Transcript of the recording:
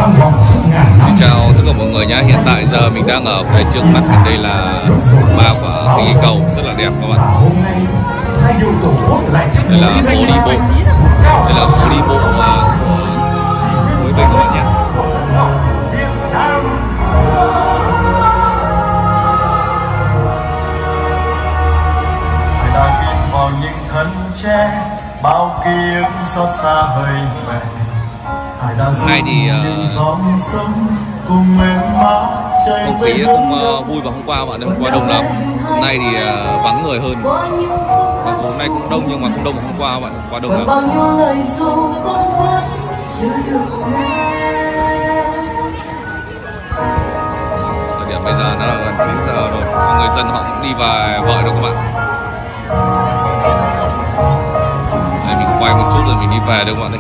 Xin chào tất cả mọi người nhé. Hiện tại giờ mình đang ở phía trước mắt mình, đây là ba quả khinh khí cầu rất là đẹp các bạn. Đây là phố đi bộ, đây là phố đi bộ của Núi Vinh các bạn nhé. Đã nhìn vào những thân tre bao ký ức xót xa hơi về. Hôm nay thì không khí không vui bằng hôm qua bạn ơi, hôm qua đông lắm. Hôm nay thì vắng người hơn. Mặc dù hôm nay cũng đông nhưng mà không đông bằng hôm qua bạn, hôm qua đông lắm. Thời điểm bây giờ nó là gần 9 giờ rồi, người dân họ cũng đi về vợi rồi các bạn. Đây mình quay một chút rồi mình đi về được các bạn ơi.